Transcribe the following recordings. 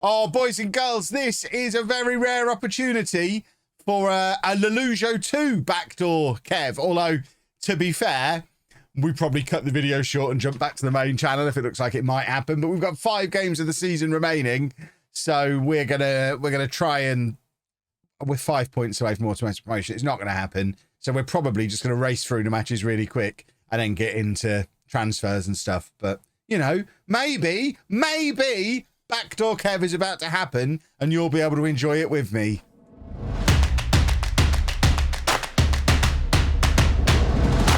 Oh, boys and girls, this is a very rare opportunity for a LOLLUJO 2 Backdoor Kev. Although, to be fair, we probably cut the video short and jump back to the main channel if it looks like it might happen. But we've got 5 games of the season remaining, so we're gonna try and, with 5 points away from automatic promotion, it's not going to happen. So we're probably just going to race through the matches really quick and then get into transfers and stuff. But, you know, maybe Backdoor Kev is about to happen and you'll be able to enjoy it with me.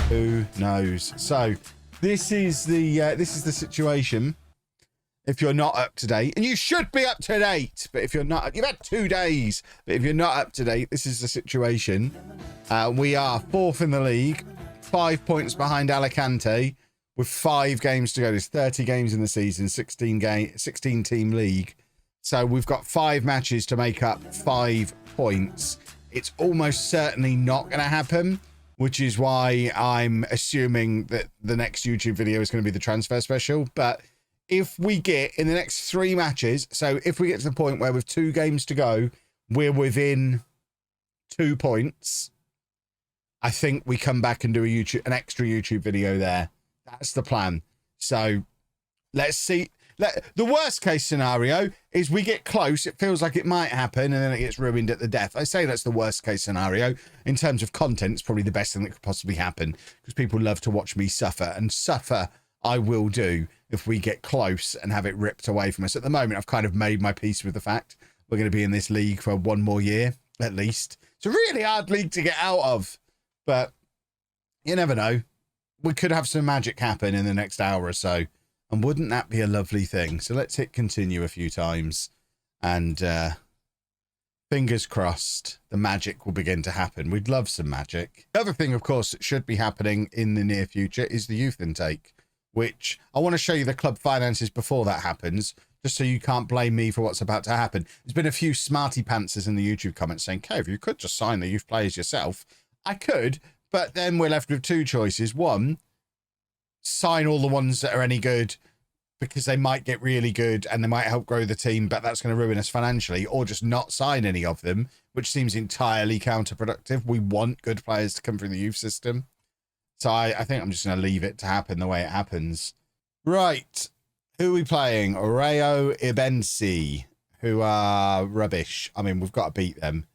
Who knows? So this is the situation. If you're not up to date, and you should be up to date, but if you're not, you've had 2 days, but if you're not up to date, this is the situation. We are 4th in the league, 5 points behind Alicante, with 5 games to go. There's 30 games in the season, 16 team league. So we've got 5 matches to make up 5 points. It's almost certainly not going to happen, which is why I'm assuming that the next YouTube video is going to be the transfer special. But if we get in the next 3 matches, so if we get to the point where with 2 games to go, we're within 2 points, I think we come back and do an extra YouTube video there. That's the plan. So let's see. The worst case scenario is we get close. It feels like it might happen, and then it gets ruined at the death. I say that's the worst case scenario. In terms of content, it's probably the best thing that could possibly happen, because people love to watch me suffer, and suffer I will do if we get close and have it ripped away from us. At the moment, I've kind of made my peace with the fact we're going to be in this league for 1 more year, at least. It's a really hard league to get out of, but you never know. We could have some magic happen in the next hour or so, and wouldn't that be a lovely thing? So let's hit continue a few times, and fingers crossed the magic will begin to happen. We'd love some magic. The other thing, of course, that should be happening in the near future is the youth intake, which I want to show you the club finances before that happens, just so you can't blame me for what's about to happen. There's been a few smarty pantsers in the YouTube comments saying, Kev, you could just sign the youth players yourself. I could, but then we're left with 2 choices. 1, sign all the ones that are any good, because they might get really good and they might help grow the team, but that's going to ruin us financially, or just not sign any of them, which seems entirely counterproductive. We want good players to come from the youth system. So I think I'm just going to leave it to happen the way it happens. Right. Who are we playing? Rayo Ibensi, who are rubbish. I mean, we've got to beat them.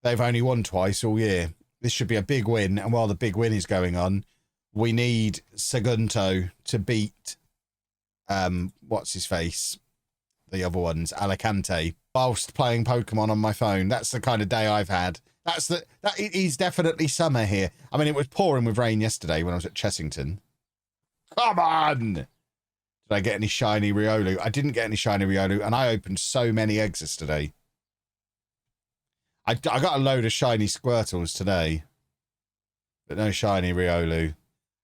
They've only won twice all year. This should be a big win. And while the big win is going on, we need Sagunto to beat, what's his face? The other ones, Alicante, whilst playing Pokemon on my phone. That's the kind of day I've had. It is definitely summer here. I mean, it was pouring with rain yesterday when I was at Chessington. Come on! Did I get any shiny Riolu? I didn't get any shiny Riolu, and I opened so many eggs yesterday. I got a load of shiny Squirtles today, but no shiny Riolu.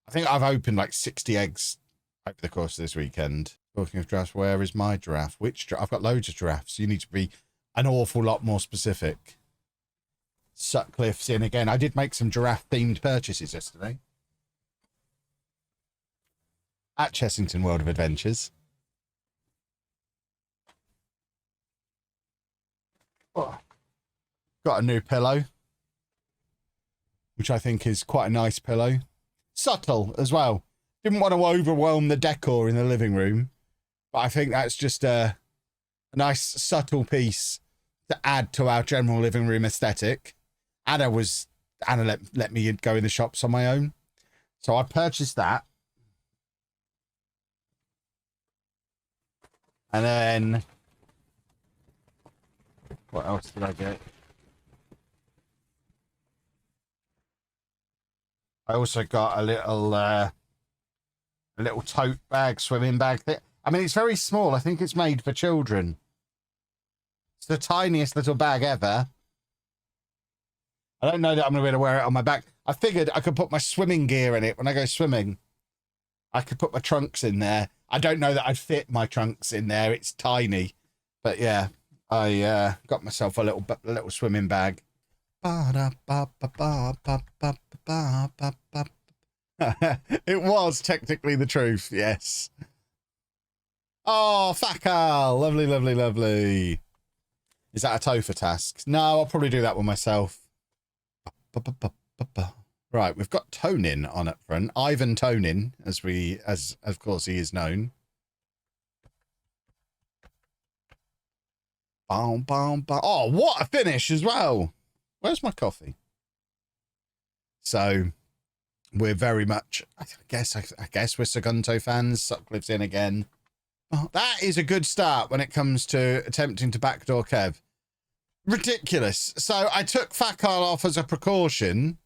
I think I've opened like 60 eggs over the course of this weekend. Talking of giraffes, where is my giraffe? Which giraffe? I've got loads of giraffes. You need to be an awful lot more specific. Sutcliffe's in again. I did make some giraffe-themed purchases yesterday at Chessington World of Adventures. Oh. Got a new pillow, which I think is quite a nice pillow. Subtle as well. Didn't want to overwhelm the decor in the living room, but I think that's just a nice subtle piece to add to our general living room aesthetic. Anna let me go in the shops on my own, so I purchased that. And then what else did I get? I also got a little tote bag, swimming bag thing. I mean, it's very small. I think it's made for children. It's the tiniest little bag ever. I don't know that I'm going to be able to wear it on my back. I figured I could put my swimming gear in it when I go swimming. I could put my trunks in there. I don't know that I'd fit my trunks in there. It's tiny. But yeah, I got myself a little swimming bag. It was technically the truth, yes. Oh, Fakal. Lovely, lovely, lovely. Is that a Topher task? No, I'll probably do that one myself. Right, we've got Tonin on up front. Ivan Tonin, as of course he is known. Boom, boom, boom. Oh, what a finish as well. Where's my coffee? So we're very much, I guess we're Sagunto fans. Sutcliffe's in again. Oh, that is a good start when it comes to attempting to backdoor Kev. Ridiculous. So I took Fakal off as a precaution,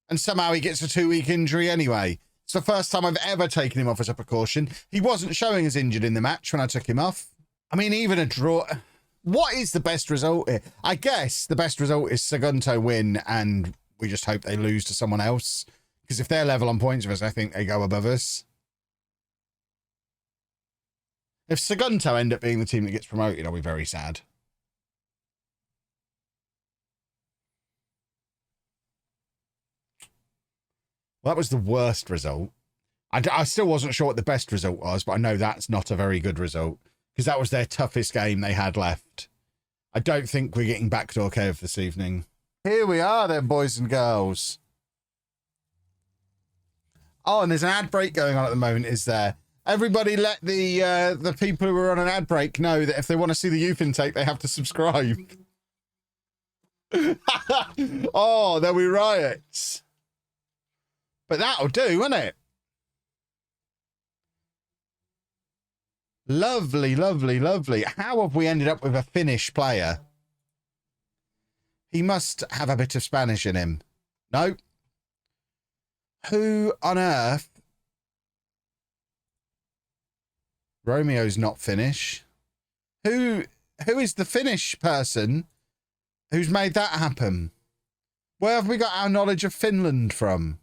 and somehow he gets a 2-week injury anyway. It's the first time I've ever taken him off as a precaution. He wasn't showing as injured in the match when I took him off. I mean, even a draw. What is the best result here? I guess the best result is Sagunto win, and we just hope they lose to someone else. Because if they're level on points with us, I think they go above us. If Sagunto end up being the team that gets promoted, I'll be very sad. Well, that was the worst result. I still wasn't sure what the best result was, but I know that's not a very good result. Because that was their toughest game they had left. I don't think we're getting backdoor Kev this evening. Here we are then, boys and girls. Oh, and there's an ad break going on at the moment, is there? Everybody let the people who are on an ad break know that if they want to see the youth intake, they have to subscribe. Oh, there'll be riots. But that'll do, won't it? Lovely, lovely, lovely. How have we ended up with a Finnish player? He must have a bit of Spanish in him. No. Who on earth? Romeo's not Finnish. Who is the Finnish person who's made that happen? Where have we got our knowledge of Finland from?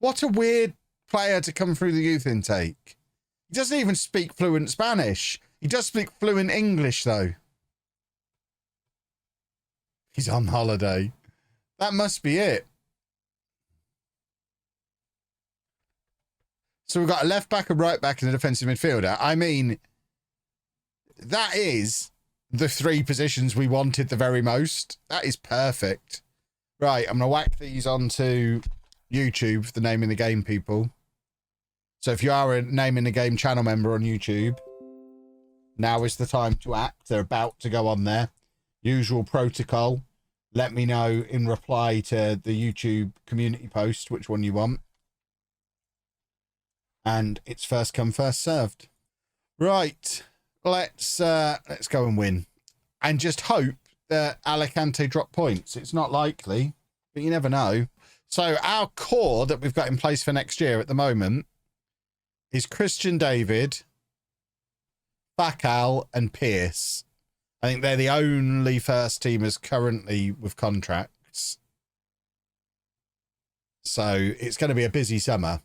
What a weird player to come through the youth intake. He doesn't even speak fluent Spanish. He does speak fluent English, though. He's on holiday. That must be it. So we've got a left back, a right back, and a defensive midfielder. I mean, that is the 3 positions we wanted the very most. That is perfect. Right, I'm going to whack these onto YouTube, the Name in the Game people. So if you are a Name in the Game channel member on YouTube, now is the time to act. They're about to go on there. Usual protocol. Let me know in reply to the YouTube community post which one you want. And it's first come, first served. Right. Let's go and win. And just hope that Alicante drop points. It's not likely, but you never know. So our core that we've got in place for next year at the moment is Christian David, Fakal, and Pierce. I think they're the only first teamers currently with contracts. So it's going to be a busy summer.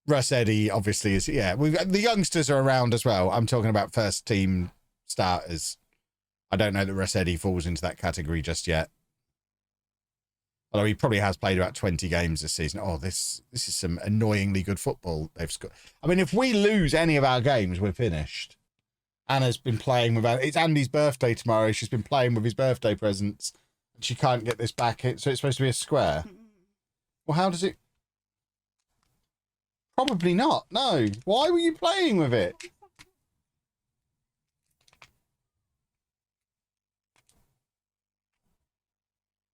Russ Eddy obviously is, yeah. The youngsters are around as well. I'm talking about first team starters. I don't know that Russ Eddy falls into that category just yet. Although he probably has played about 20 games this season. Oh, this is some annoyingly good football they've scored. I mean, if we lose any of our games, we're finished. Anna's been playing with... It's Andy's birthday tomorrow. She's been playing with his birthday presents. And she can't get this back. So it's supposed to be a square. Well, how does it... Probably not. No. Why were you playing with it?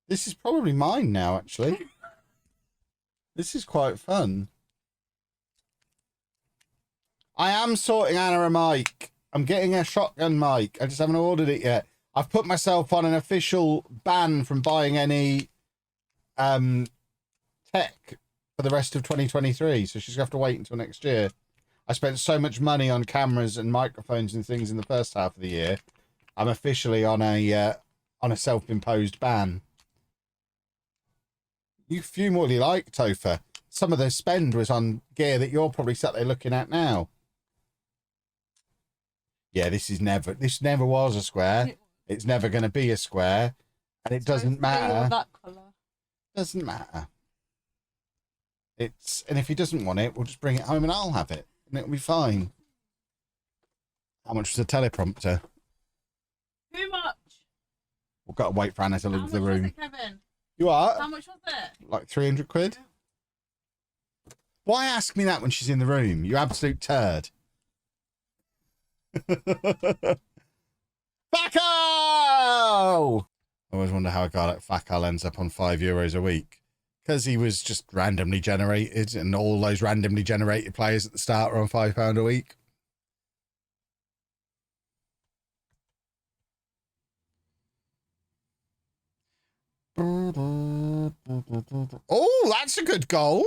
This is probably mine now, actually. This is quite fun. I am sorting Anna a mic. I'm getting a shotgun mic. I just haven't ordered it yet. I've put myself on an official ban from buying any tech for the rest of 2023. So she's going to have to wait until next year. I spent so much money on cameras and microphones and things in the first half of the year. I'm officially on a self-imposed ban. You few more you like, Topher. Some of the spend was on gear that you're probably sat there looking at now. Yeah, this never was a square. It's never going to be a square. And it doesn't matter. That colour. Doesn't matter. And if he doesn't want it, we'll just bring it home and I'll have it. And it'll be fine. How much was the teleprompter? Too much. We've got to wait for Anna to leave the room. How much was it, Kevin? You are? How much was it? Like 300 quid? Why ask me that when she's in the room? You absolute turd. Fakal! I always wonder how a guy like Fakal ends up on €5 a week. Because he was just randomly generated, and all those randomly generated players at the start are on £5 a week. Oh, that's a good goal.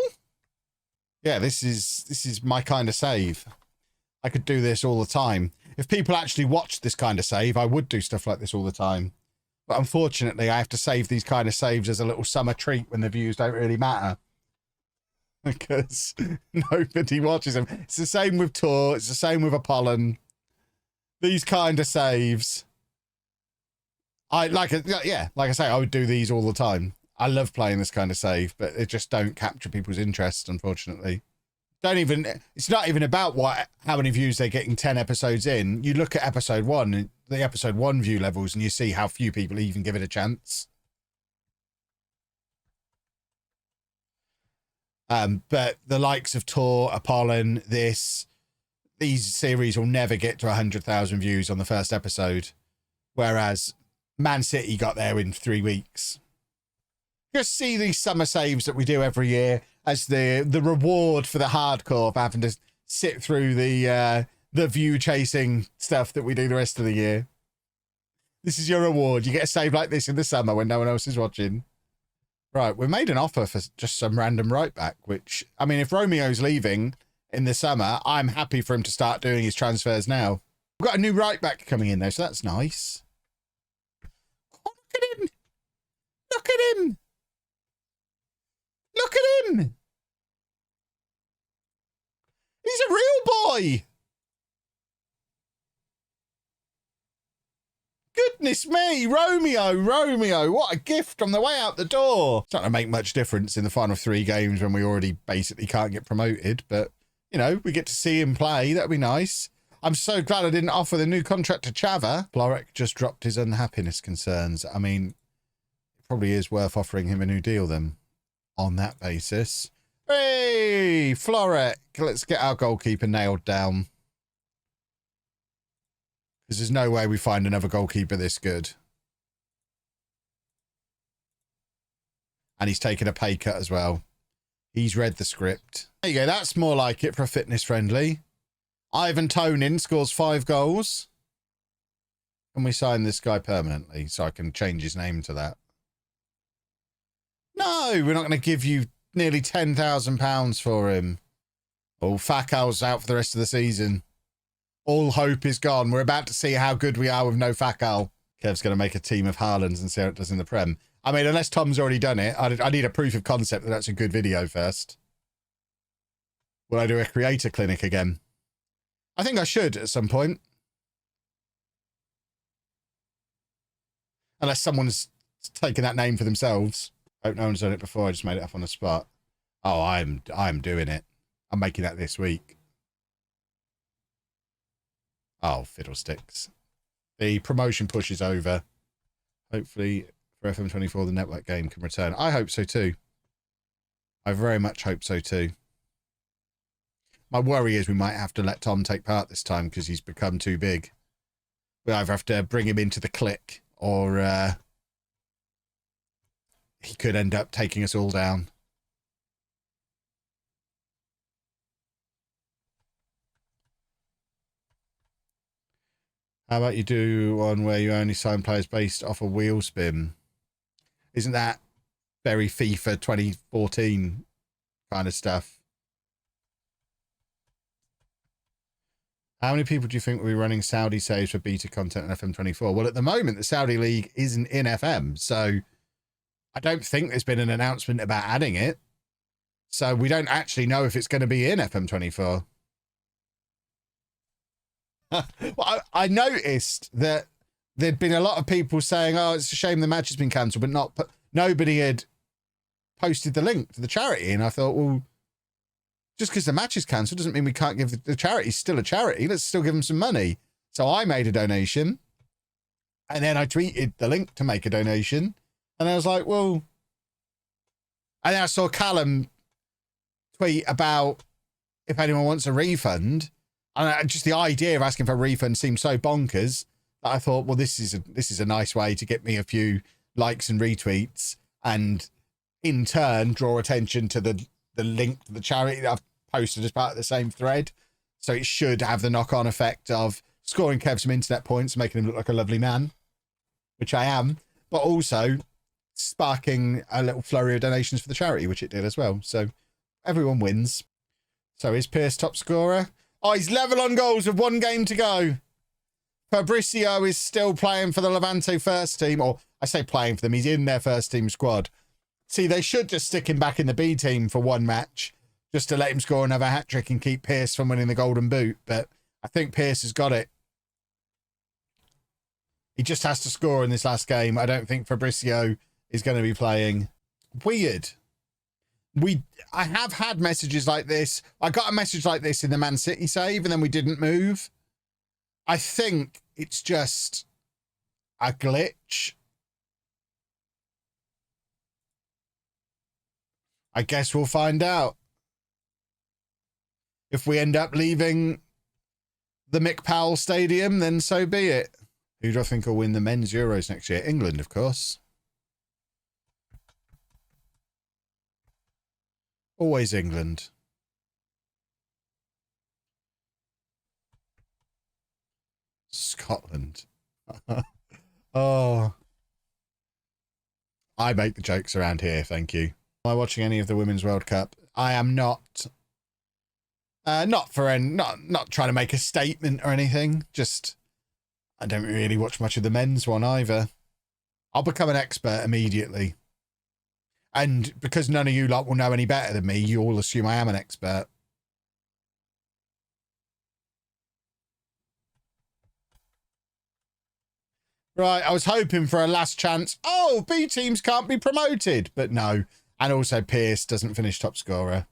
Yeah, this is my kind of save. I could do this all the time. If people actually watched this kind of save, I would do stuff like this all the time. But unfortunately, I have to save these kind of saves as a little summer treat when the views don't really matter. Because nobody watches them. It's the same with Tor. It's the same with Apollon. These kind of saves. Like I say, I would do these all the time. I love playing this kind of save, but it just don't capture people's interest, unfortunately. It's not even about how many views they're getting 10 episodes in. You look at episode 1, the episode 1 view levels, and you see how few people even give it a chance. But the likes of Tor, Apollon, these series will never get to 100,000 views on the first episode. Whereas Man City got there in 3 weeks. Just see these summer saves that we do every year as the reward for the hardcore for having to sit through the view chasing stuff that we do the rest of the year. This is your reward. You get a save like this in the summer when no one else is watching. Right, we made an offer for just some random right back, which, I mean, if Romeo's leaving in the summer, I'm happy for him to start doing his transfers now. We've got a new right back coming in though, so that's nice. Oh, look at him! Look at him! Look at him! He's a real boy! Goodness me, Romeo, what a gift on the way out the door. It's not going to make much difference in the final 3 games when we already basically can't get promoted, but, you know, we get to see him play. That'd be nice. I'm so glad I didn't offer the new contract to Chava. Florek just dropped his unhappiness concerns. I mean, it probably is worth offering him a new deal then, on that basis. Hey, Florek, let's get our goalkeeper nailed down. Because there's no way we find another goalkeeper this good. And he's taken a pay cut as well. He's read the script. There you go. That's more like it for a fitness friendly. Ivan Tonin scores 5 goals. Can we sign this guy permanently so I can change his name to that? No, we're not going to give you nearly £10,000 for him. Oh, Fakal's out for the rest of the season. All hope is gone. We're about to see how good we are with no Fakal. Kev's going to make a team of Haalands and see how it does in the Prem. I mean, unless Tom's already done it, I need a proof of concept that that's a good video first. Will I do a creator clinic again? I think I should at some point. Unless someone's taken that name for themselves. Hope no one's done it before. I just made it up on the spot. Oh, I'm doing it. I'm making that this week. Oh, fiddlesticks. The promotion push is over. Hopefully, for FM24, the network game can return. I hope so too. I very much hope so too. My worry is we might have to let Tom take part this time because he's become too big. We either have to bring him into the clique or he could end up taking us all down. How about you do one where you only sign players based off a wheel spin? Isn't that very FIFA 2014 kind of stuff? How many people do you think will be running Saudi saves for beta content on FM24? Well, at the moment, the Saudi League isn't in FM, so I don't think there's been an announcement about adding it. So we don't actually know if it's going to be in FM24. Well, I noticed that there'd been a lot of people saying, oh, it's a shame the match has been cancelled, but nobody had posted the link to the charity. And I thought, well, just because the match is cancelled doesn't mean we can't give the charity. Still a charity. Let's still give them some money. So I made a donation. And then I tweeted the link to make a donation. And I was like, well... And then I saw Callum tweet about if anyone wants a refund. And just the idea of asking for a refund seemed so bonkers that I thought, well, this is a nice way to get me a few likes and retweets, and in turn draw attention to the link to the charity that I've posted as part of the same thread. So it should have the knock-on effect of scoring Kev some internet points, making him look like a lovely man, which I am, but also sparking a little flurry of donations for the charity, which it did as well. So everyone wins. So is Pierce top scorer? Oh, he's level on goals with 1 game to go. Fabricio is still playing for the Levante first team, or I say playing for them, he's in their first team squad. See, they should just stick him back in the B team for 1 match, just to let him score another hat-trick and keep Pierce from winning the Golden Boot. But I think Pierce has got it. He just has to score in this last game. I don't think Fabricio is going to be playing. Weird. I have had messages like this. I got a message like this in the Man City save, and then we didn't move. I think it's just a glitch. I guess we'll find out. If we end up leaving the Mick Powell Stadium, then so be it. Who do I think will win the men's Euros next year? England, of course. Always England. Scotland. Oh. I make the jokes around here, thank you. Am I watching any of the Women's World Cup? I am not. Not trying to make a statement or anything. Just, I don't really watch much of the men's one either. I'll become an expert immediately. And because none of you lot will know any better than me, you all assume I am an expert. Right, I was hoping for a last chance. Oh, B teams can't be promoted. But no. And also Pierce doesn't finish top scorer.